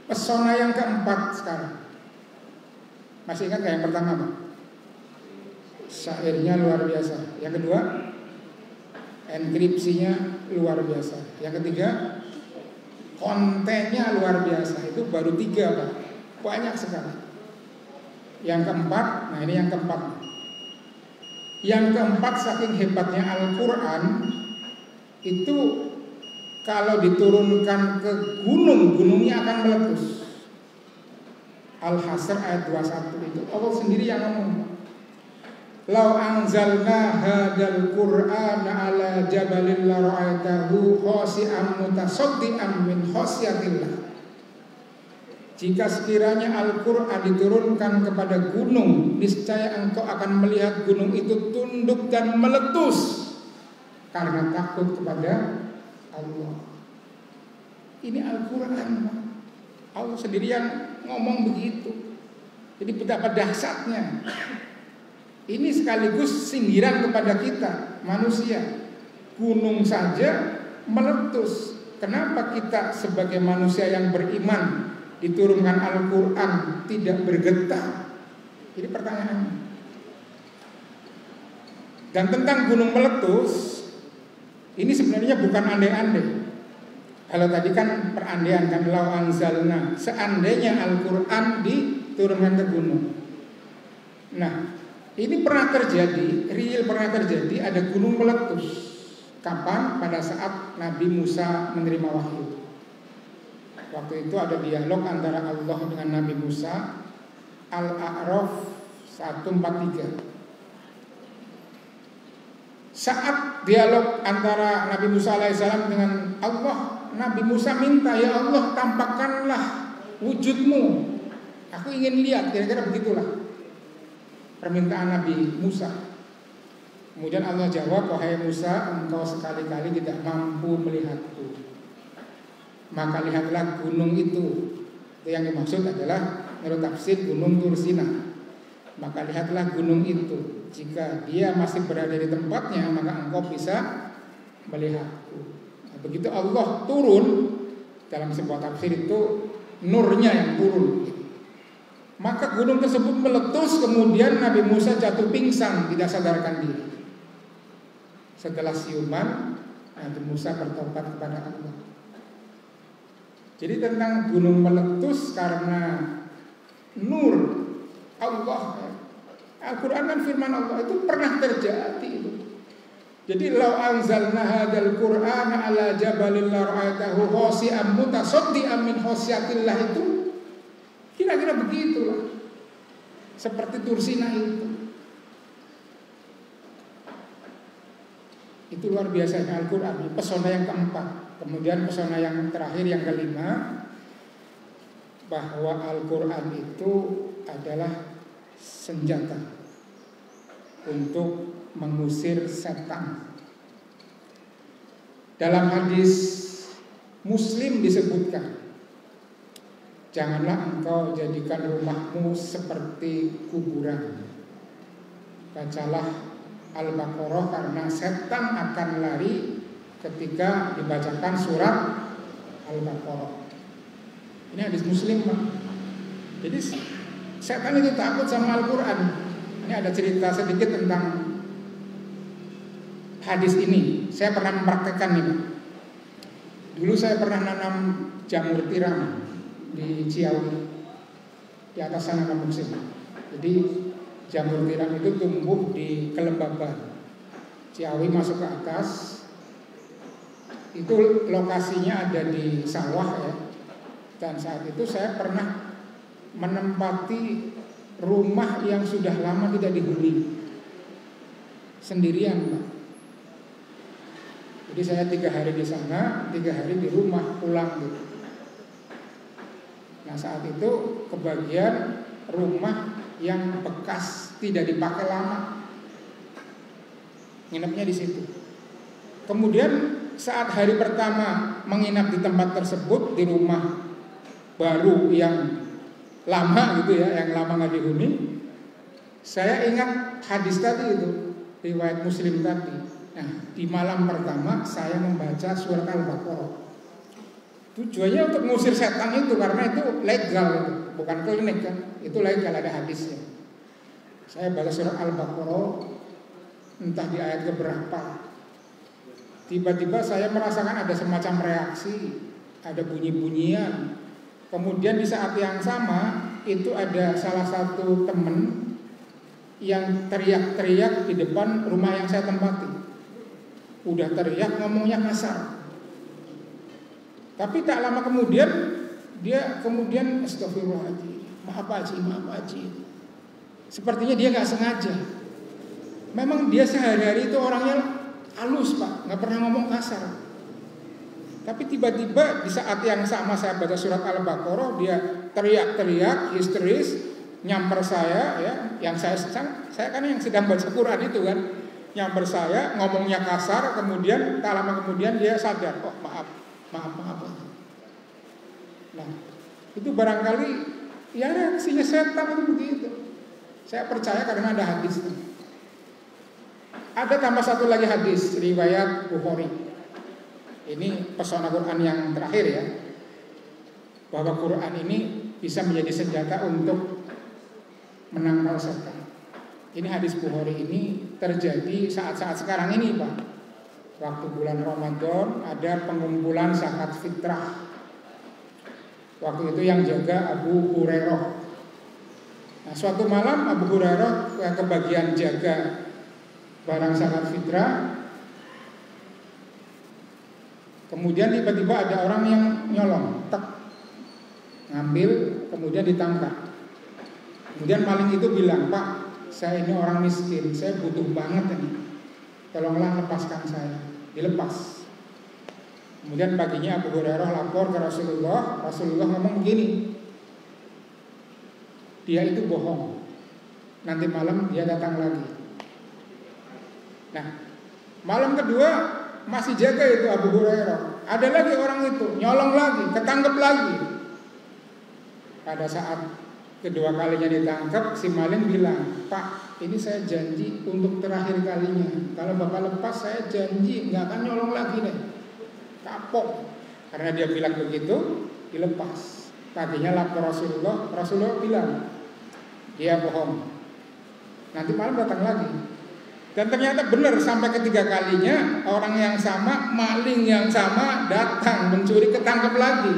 Pesona yang keempat sekarang. Masih ingat gak yang pertama Pak? Syairnya luar biasa. Yang kedua, enkripsinya luar biasa. Yang ketiga, kontennya luar biasa. Itu baru 3 Pak. Banyak sekali. Yang keempat, nah ini yang keempat. Yang keempat, saking hebatnya Al-Quran, itu kalau diturunkan ke gunung, gunungnya akan meletus. Al-Hasr ayat 21 itu Allah sendiri yang ngomong. Lau anzalna hadal Qur'ana ala jabalin la ra'aitahu khashi'an mutasaddian min khasyatillah. Jika sekiranya Al-Quran diturunkan kepada gunung, niscaya engkau akan melihat gunung itu tunduk dan meletus karena takut kepada Allah. Ini Al-Quran, Allah sendirian ngomong begitu. Jadi betapa dahsyatnya. Ini sekaligus sindiran kepada kita manusia. Gunung saja meletus. Kenapa kita sebagai manusia yang beriman diturunkan Al-Quran tidak bergetar? Jadi pertanyaannya. Dan tentang gunung meletus, ini sebenarnya bukan andai-andai. Kalau tadi kan perandaian, kan lau anzalna, seandainya Al-Quran diturunkan ke gunung. Nah, ini pernah terjadi, real pernah terjadi, ada gunung meletus. Kapan? Pada saat Nabi Musa menerima wahyu. Waktu itu ada dialog antara Allah dengan Nabi Musa, Al-A'raf 143. Saat dialog antara Nabi Musa alaihissalam dengan Allah, Nabi Musa minta, ya Allah tampakkanlah wujudmu, aku ingin lihat. Kira-kira begitulah permintaan Nabi Musa. Kemudian Allah jawab, wahai Musa, engkau sekali-kali tidak mampu melihatku, maka lihatlah gunung itu. Itu yang dimaksud adalah menurut tafsir gunung Tursina. Maka lihatlah gunung itu, jika dia masih berada di tempatnya, maka engkau bisa melihatku. Nah, begitu Allah turun, dalam sebuah tafsir itu nurnya yang turun, maka gunung tersebut meletus. Kemudian Nabi Musa jatuh pingsan, tidak sadarkan diri. Setelah siuman, Nabi Musa bertobat kepada Allah. Jadi tentang gunung meletus karena nur Allah, Al-Quran kan firman Allah, itu pernah terjadi itu. Jadi lau anzalna hadzal Qur'ana ala jabalin la ra'aitahu khashi'an mutasaddian min khasyatillah, itu kira-kira begitulah. Seperti Tursina itu. Itu luar biasanya Al-Quran. Pesona yang keempat. Kemudian pesona yang terakhir, yang kelima, bahwa Al-Quran itu adalah senjata untuk mengusir setan. Dalam hadis Muslim disebutkan, janganlah engkau jadikan rumahmu seperti kuburan. Bacalah Al-Baqarah karena setan akan lari ketika dibacakan surat Al-Baqarah. Ini hadis Muslim, Pak. Jadi setan itu takut sama Al-Quran. Ini ada cerita sedikit tentang hadis ini. Saya pernah mempraktekkan nih, Pak. Dulu saya pernah nanam jamur tiram di Ciawi, di atas sana kampung sini. Jadi jamur tiram itu tumbuh di kelembaban. Ciawi masuk ke atas. Itu lokasinya ada di sawah ya. Dan saat itu saya pernah menempati rumah yang sudah lama tidak dihuni, sendirian, Pak. Jadi saya 3 hari di sana, 3 hari di rumah, pulang gitu. Nah saat itu kebagian rumah yang bekas tidak dipakai lama, nginepnya di situ. Kemudian saat hari pertama menginap di tempat tersebut, di rumah baru yang lama gitu ya, yang lama nggak dihuni, saya ingat hadis tadi itu, riwayat Muslim tadi. Nah, di malam pertama saya membaca surat Al-Baqarah. Tujuannya untuk mengusir setan itu, karena itu legal, bukan klinik kan, itu legal, ada hadisnya. Saya baca surat Al-Baqarah, entah di ayat keberapa. Tiba-tiba saya merasakan ada semacam reaksi, ada bunyi-bunyian. Kemudian di saat yang sama itu ada salah satu teman yang teriak-teriak di depan rumah yang saya tempati. Udah teriak, ngomongnya kasar. Tapi tak lama kemudian dia kemudian astagfirullahaladzim, maaf Pak Haji. Sepertinya dia gak sengaja. Memang dia sehari-hari itu orangnya halus, Pak, gak pernah ngomong kasar. Tapi tiba-tiba di saat yang sama saya baca surat Al-Baqarah, dia teriak-teriak, histeris, nyamper saya ya, yang saya kan yang sedang baca Quran itu kan, nyamper saya, ngomongnya kasar, kemudian tak lama kemudian dia sadar, oh maaf. Nah, itu barangkali Ya reaksinya setan itu begitu. Saya percaya karena ada hadis. Ada tambah satu lagi hadis riwayat Bukhari. Ini pesona Quran yang terakhir ya. Bahwa Quran ini bisa menjadi senjata untuk menangkal setan. Ini hadis Bukhari ini terjadi saat-saat sekarang ini Pak. Waktu bulan Ramadan ada pengumpulan zakat fitrah. Waktu itu yang jaga Abu Hurairah. Nah, suatu malam Abu Hurairah kebagian jaga barang zakat fitrah. Kemudian tiba-tiba ada orang yang nyolong, ngambil, kemudian ditangkap. Kemudian maling itu bilang, "Pak, saya ini orang miskin, saya butuh banget ini. Tolonglah lepaskan saya." Dilepas. Kemudian paginya Abu Hurairah lapor ke Rasulullah. Rasulullah ngomong begini, "Dia itu bohong. Nanti malam dia datang lagi." Nah, malam kedua masih jaga itu Abu Hurairah. Ada lagi orang itu nyolong lagi, ketangkep lagi. Pada saat kedua kalinya ditangkap, si maling bilang, "Pak, ini saya janji untuk terakhir kalinya. Kalau Bapak lepas, saya janji nggak akan nyolong lagi deh." Kapok. Karena dia bilang begitu, dilepas. Paginya lapor Rasulullah. Rasulullah bilang, "Dia bohong. Nanti malam datang lagi." Dan ternyata benar, sampai ketiga kalinya orang yang sama, maling yang sama datang mencuri, ketangkep lagi.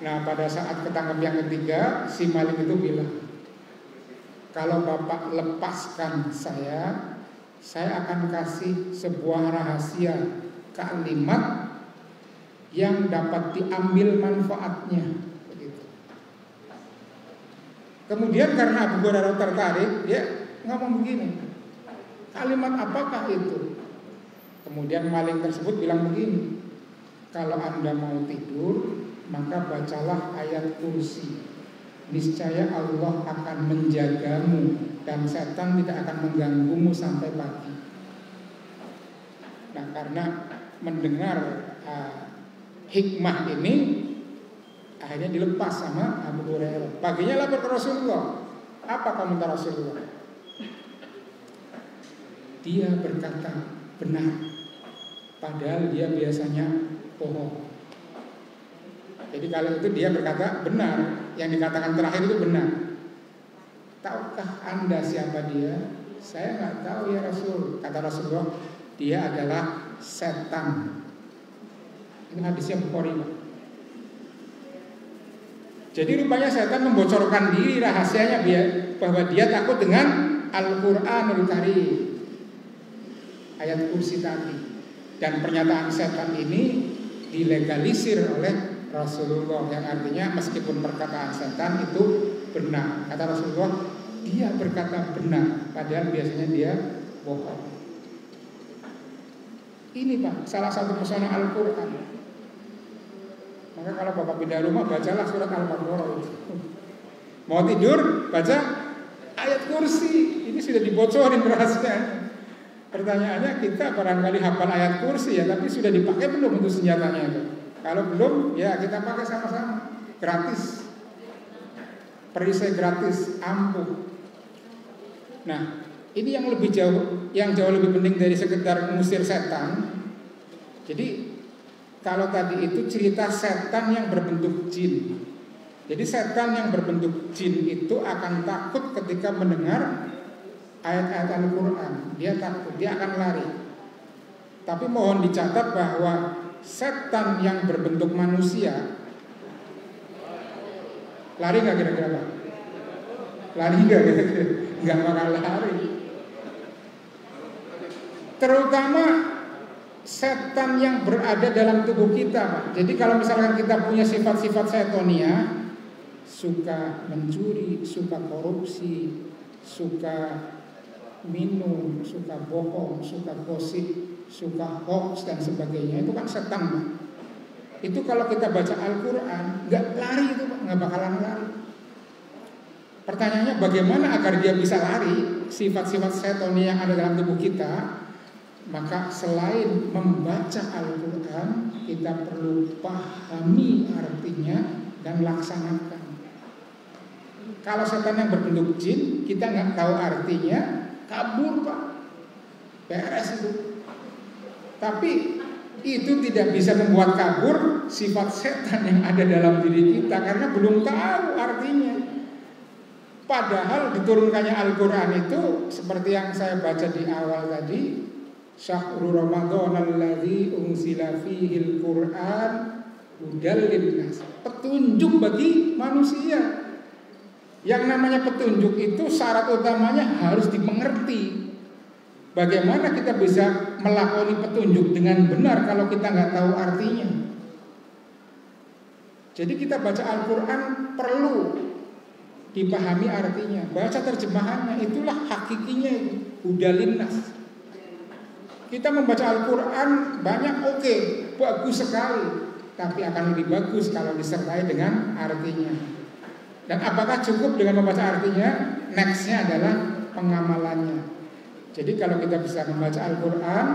Nah, pada saat ketangkep yang ketiga, si maling itu bilang, "Kalau Bapak lepaskan saya akan kasih sebuah rahasia kalimat yang dapat diambil manfaatnya." Begitu. Kemudian karena Abu Hurairah tertarik, dia ngomong begini, "Kalimat apakah itu?" Kemudian maling tersebut bilang begini, "Kalau Anda mau tidur, maka bacalah ayat kursi. Niscaya Allah akan menjagamu dan setan tidak akan mengganggumu sampai pagi." Nah, karena mendengar hikmah ini, akhirnya dilepas sama Abu Hurairah. Paginya lapor ke Rasulullah. Apa komentar Rasulullah? "Dia berkata benar, padahal dia biasanya bohong." Jadi kalau itu dia berkata benar, yang dikatakan terakhir itu benar. "Tahukah Anda siapa dia?" "Saya nggak tahu ya Rasul." Kata Rasulullah, "Dia adalah setan." Ini hadisnya Bukhari. Jadi rupanya setan membocorkan diri rahasianya bahwa dia takut dengan Al-Qur'anul Karim, ayat kursi tadi. Dan pernyataan setan ini dilegalisir oleh Rasulullah, yang artinya meskipun perkataan setan itu benar. Kata Rasulullah, dia berkata benar, padahal biasanya dia bohong. Ini Pak, salah satu pesona Al-Quran. Maka kalau Bapak pindah rumah, bacalah surat Al-Baqarah itu. Mau tidur, baca ayat kursi. Ini sudah dibocorin rahasianya. Pertanyaannya, kita barangkali hafal ayat kursi ya, tapi sudah dipakai belum untuk senjatanya itu? Kalau belum, ya kita pakai sama-sama. Gratis. Perisai gratis, ampuh. Nah, ini yang lebih jauh, yang jauh lebih penting dari sekedar mengusir setan. Jadi kalau tadi itu cerita setan yang berbentuk jin. Jadi setan yang berbentuk jin itu akan takut ketika mendengar ayat-ayat Al-Quran. Dia takut, dia akan lari. Tapi mohon dicatat bahwa setan yang berbentuk manusia lari gak kira-kira Pak? Lari gak kira-kira? Gak bakal lari. Terutama setan yang berada dalam tubuh kita Pak. Jadi kalau misalkan kita punya sifat-sifat setonia, suka mencuri, suka korupsi, suka minum, suka bohong, suka gosip, suka hoax dan sebagainya, itu kan setan Pak. Itu kalau kita baca Al-Quran, gak lari itu Pak, gak bakalan lari. Pertanyaannya bagaimana agar dia bisa lari sifat-sifat setonia yang ada dalam tubuh kita? Maka selain membaca Al-Quran, kita perlu pahami artinya dan laksanakan. Kalau setan yang berbentuk jin, kita nggak tahu artinya, kabur Pak, beres itu. Tapi itu tidak bisa membuat kabur sifat setan yang ada dalam diri kita karena belum tahu artinya. Padahal diturunkannya Al-Quran itu seperti yang saya baca di awal tadi, Syahrul Ramadan alladzi unzila fihil Quran hudal linnas, petunjuk bagi manusia. Yang namanya petunjuk itu syarat utamanya harus dimengerti. Bagaimana kita bisa melakoni petunjuk dengan benar kalau kita nggak tahu artinya? Jadi kita baca Al-Quran perlu dipahami artinya, baca terjemahannya, itulah hakikinya itu, hudalinnas. Kita membaca Al-Quran banyak oke, bagus sekali, tapi akan lebih bagus kalau disertai dengan artinya. Dan apakah cukup dengan membaca artinya? Nextnya adalah pengamalannya. Jadi kalau kita bisa membaca Al-Quran,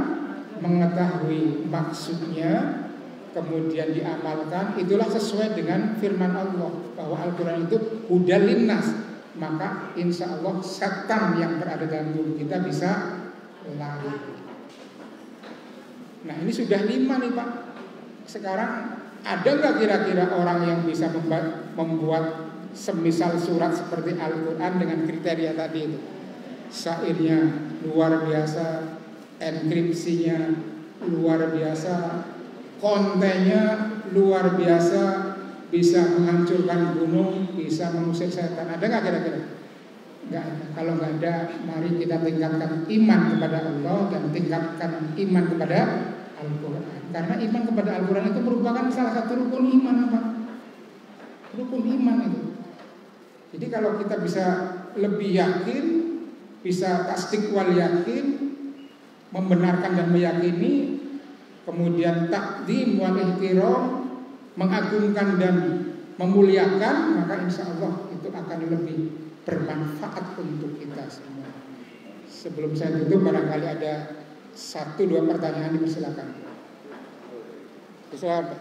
mengetahui maksudnya, kemudian diamalkan, itulah sesuai dengan firman Allah bahwa Al-Quran itu hudal linnas. Maka insya Allah setan yang berada dalam tubuh kita bisa lari. Nah ini sudah 5 nih Pak. Sekarang ada nggak kira-kira orang yang bisa membuat semisal surat seperti Al-Quran dengan kriteria tadi itu? Syairnya luar biasa, enkripsinya luar biasa, kontennya luar biasa, bisa menghancurkan gunung, bisa mengusir setan. Ada nggak kira-kira? Nggak ada. Kalau nggak ada, mari kita tingkatkan iman kepada Allah dan tingkatkan iman kepada Al-Quran. Karena iman kepada Al-Quran itu merupakan salah satu rukun iman, Pak. Rukun iman itu. Jadi kalau kita bisa lebih yakin, bisa tasdik wal yakin, membenarkan dan meyakini, kemudian takdim wal ihtiram, mengagungkan dan memuliakan, maka insya Allah itu akan lebih bermanfaat untuk kita semua. Sebelum saya tutup, barangkali ada 1-2 pertanyaan, dipersilakan. Assalamualaikum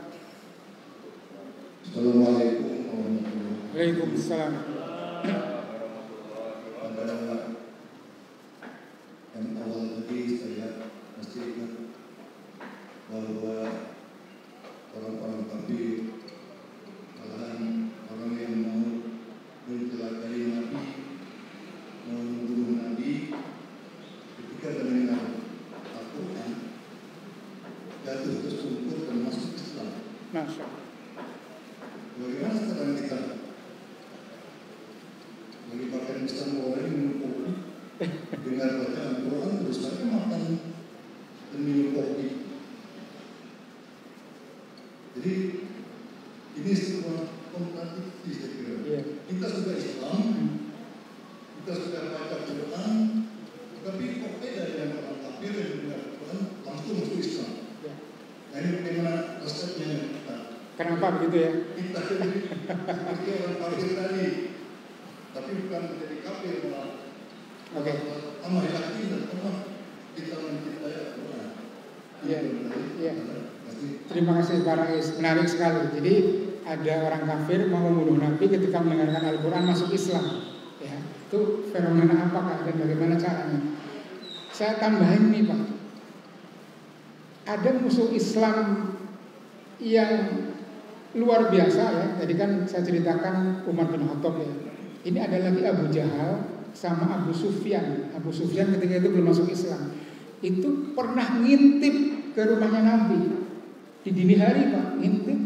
warahmatullahi wabarakatuh. Waalaikumsalam. Yang awal tadi saya masih ingat bahwa orang-orang kafir, malahan orang yang mau mencelakai Nabi, mau membunuh Nabi, ketika mendengar Al-Quran jatuh tersungkur dan masuk Islam. Masya. Bagaimana sekarang kita? Bagi bahkan Islam orang minum kopi, dengar bacaan Al-Quran terus lagi makan dan minum kopi. Jadi ini semua kontradiksi saya kira. Yeah. Kita sudah Islam, kita sudah baca Quran, tapi kok beda dengan orang kafir yang dengar Quran langsung masuk Islam. Yeah. Nah ini bagaimana resepnya kita? Kenapa begitu ya? Kita seperti orang kafir tadi, tapi bukan menjadi kafir malah. Oke. Amal yakin dan pernah kita mencintai Al-Quran. Iya. Iya. Terima kasih Pak Rais, menarik sekali. Jadi ada orang kafir mau membunuh Nabi ketika mendengarkan Al-Quran masuk Islam. Ya, itu fenomena apakah dan bagaimana caranya? Saya tambahin nih Pak. Ada musuh Islam yang luar biasa ya. Tadi kan saya ceritakan Umar bin Khattab ya. Ini ada lagi Abu Jahal sama Abu Sufyan. Abu Sufyan ketika itu belum masuk Islam. Itu pernah ngintip ke rumahnya Nabi di dini hari Pak, ngintip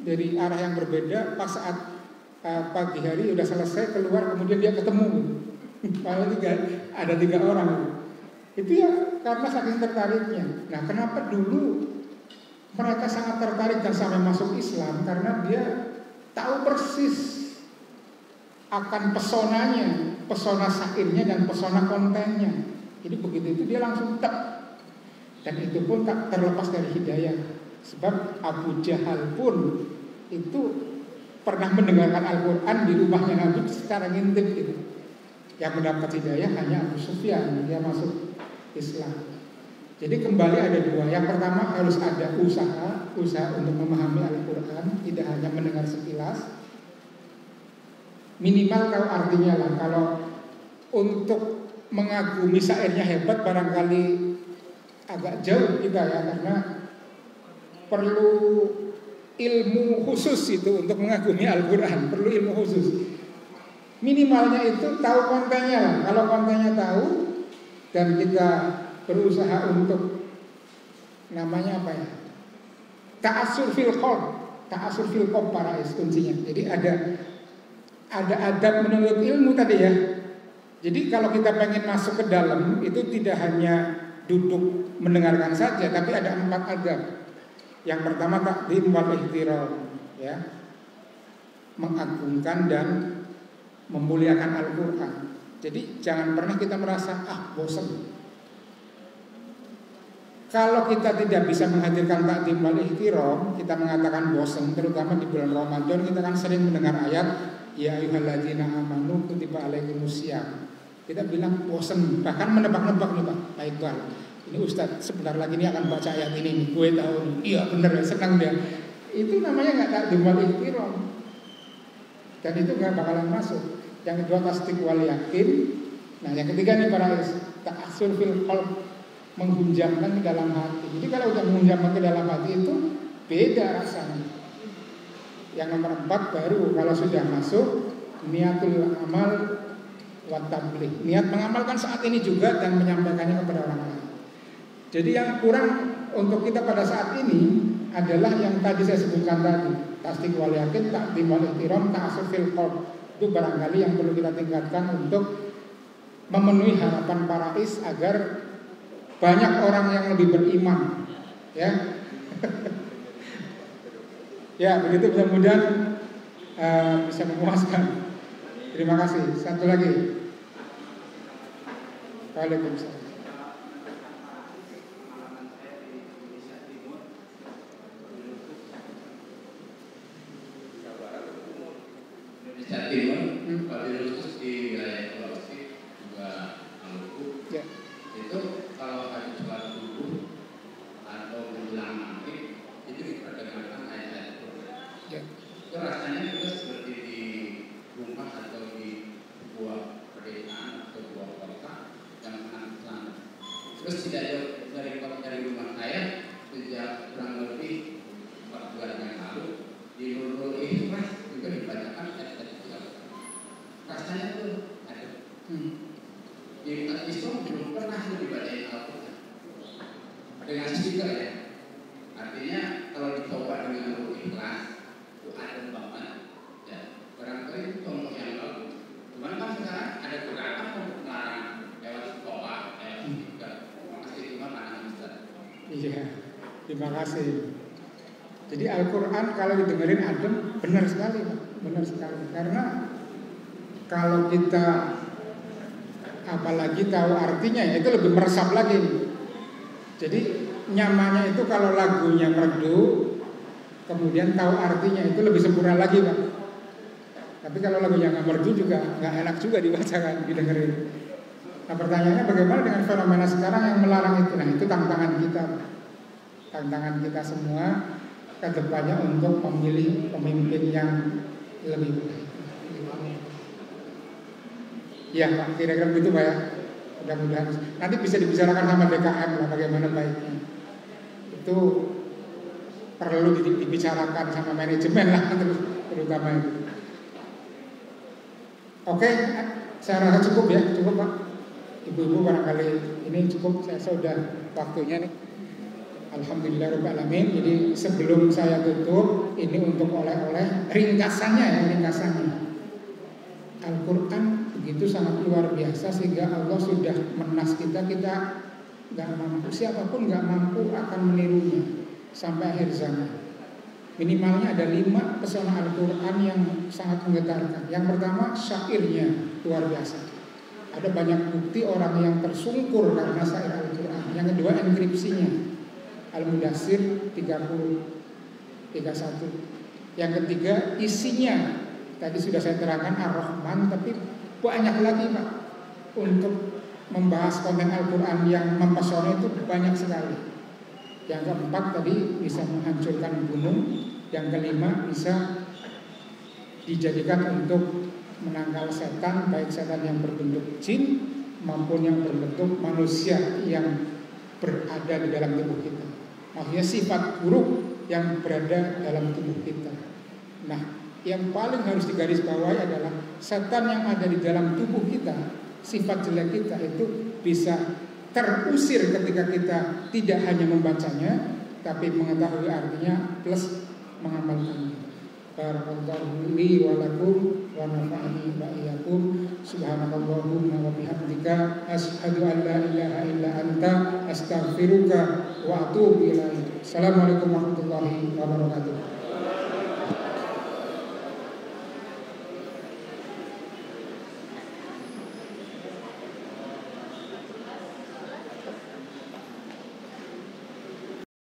dari arah yang berbeda. Pas saat pagi hari udah selesai keluar, kemudian dia ketemu. Malah ada 3 orang. Itu ya karena saking tertariknya. Nah kenapa dulu mereka sangat tertarik dan sampai masuk Islam? Karena dia tahu persis akan pesonanya, pesona syairnya dan pesona kontennya. Jadi begitu itu dia langsung tak. Dan itu pun tak terlepas dari hidayah. Sebab Abu Jahal pun itu pernah mendengarkan Al-Quran di rumahnya Nabi secara ngintip gitu. Yang mendapat hidayah hanya Abu Sufyan, dia masuk Islam. Jadi kembali ada 2. Yang pertama harus ada usaha untuk memahami Al-Quran, tidak hanya mendengar sekilas. minimal tahu artinya lah. Kalau untuk mengagumi syairnya hebat barangkali agak jauh kita ya, karena perlu ilmu khusus itu untuk mengagumi Al-Quran, perlu ilmu khusus. Minimalnya itu tahu kontennya lah. Kalau kontennya tahu dan kita berusaha untuk namanya apa ya, ta'asur fil qalb para kuncinya. Jadi ada adab menurut ilmu tadi ya. Jadi kalau kita pengen masuk ke dalam itu tidak hanya duduk mendengarkan saja, tapi ada 4 adab. Yang pertama takdim wal ihtiram, ya, mengagungkan dan memuliakan Al-Quran. Jadi jangan pernah kita merasa bosan. Kalau kita tidak bisa menghadirkan takdim wal ihtiram, kita mengatakan bosan. Terutama di bulan Ramadan kita kan sering mendengar ayat ya ayyuhalladzina amanu kutiba alaikumusiyam. Kita bilang bosan, bahkan menebak-nebak nih Pak Iqbal. Ini Ustadz sebentar lagi ini akan baca ayat ini nih, gue tahu nih. Iya bener, senang dia. Itu namanya nggak takdim wal ihtiram, dan itu nggak bakalan masuk. Yang kedua tasdik wal yakin. Nah yang ketiga nih para ta'asur fil qalb, menghunjamkan ke dalam hati. Jadi kalau udah menghunjamkan ke dalam hati itu beda rasanya. Yang nomor 4 baru kalau sudah masuk niatul amal wa tabligh, niat mengamalkan saat ini juga dan menyampaikannya kepada orang lain. Jadi yang kurang untuk kita pada saat ini adalah yang tadi saya sebutkan tadi, tasdik wal yakin, takdim wal ihtiram, ta'asur fil qalb. Itu barangkali yang perlu kita tingkatkan untuk memenuhi harapan para agar banyak orang yang lebih beriman, ya. Ya begitu, mudah-mudahan bisa memuaskan. Terima kasih. Satu lagi. Waalaikumsalam. Indonesia Timur, wabil khusus di wilayah Sulawesi juga Maluku. Ya. Itu kalau hari sholat subuh atau menjelang maghrib itu diperdengarkan ayat-ayat Quran. Ya. Itu rasanya juga seperti di rumah atau di sebuah pedesaan atau sebuah kota yang sangat sangat. Terus tidak jauh dari rumah saya sejak kurang lebih 4 bulan yang lalu di Nurul Ikhlas juga dibacakan ayat-ayat rasanya tuh ada. Di Islam belum pernah dibacain Al-Quran dengan speaker ya. Artinya kalau dicoba dengan Nurul Ikhlas itu ada banget. Ya, barangkali itu contoh yang bagus. Cuman kan sekarang ada gerakan untuk melarang lewat sekolah, lewat speaker. Terima kasih Tuhan anak Ustaz. Iya, terima kasih. Jadi Al-Quran kalau didengerin adem, benar sekali Pak, benar sekali. Karena kalau kita apalagi tahu artinya ya itu lebih meresap lagi. Jadi nyamannya itu kalau lagunya merdu, kemudian tahu artinya itu lebih sempurna lagi Pak. Tapi kalau lagunya nggak merdu juga nggak enak juga dibacakan, didengerin. Nah pertanyaannya bagaimana dengan fenomena sekarang yang melarang itu? Nah itu tantangan kita, tantangan kita semua ke depannya untuk memilih pemimpin yang lebih baik. Ya Pak, kira-kira begitu Pak ya. Mudah-mudahan nanti bisa dibicarakan sama DKM lah bagaimana baiknya. Itu perlu dibicarakan sama manajemen lah terutama itu. Oke, saya rasa cukup ya, cukup Pak. Ibu-ibu barangkali ini cukup, saya sudah waktunya nih. Alhamdulillahirrahmanirrahim. Jadi sebelum saya tutup, ini untuk oleh-oleh ringkasannya ya, ringkasannya. Al-Quran begitu sangat luar biasa sehingga Allah sudah menas kita nggak mampu, siapapun nggak mampu akan menirunya sampai akhir zaman. Minimalnya ada 5 pesona Al-Quran yang sangat menggetarkan. Yang pertama syairnya luar biasa. Ada banyak bukti orang yang tersungkur karena syair Al-Quran. Yang kedua enkripsinya, Al-Mudassir 30-31. Yang ketiga isinya, tadi sudah saya terangkan Ar-Rahman, tapi banyak lagi Pak untuk membahas konten Al-Quran yang mempesona itu banyak sekali. Yang keempat tadi bisa menghancurkan gunung. Yang kelima bisa dijadikan untuk menangkal setan, baik setan yang berbentuk jin maupun yang berbentuk manusia yang berada di dalam tubuh kita. Maksudnya sifat buruk yang berada dalam tubuh kita. Nah, yang paling harus digarisbawahi adalah setan yang ada di dalam tubuh kita, sifat jelek kita itu bisa terusir ketika kita tidak hanya membacanya, tapi mengetahui artinya plus mengamalkannya. Barakallahu li wa lakum wa nafa'ani wa iyyakum. Subhanakallahumma wa bihamdika asyhadu an la ilaha illa anta astaghfiruka wa atubu ilaik. Assalamualaikum warahmatullahi wabarakatuh.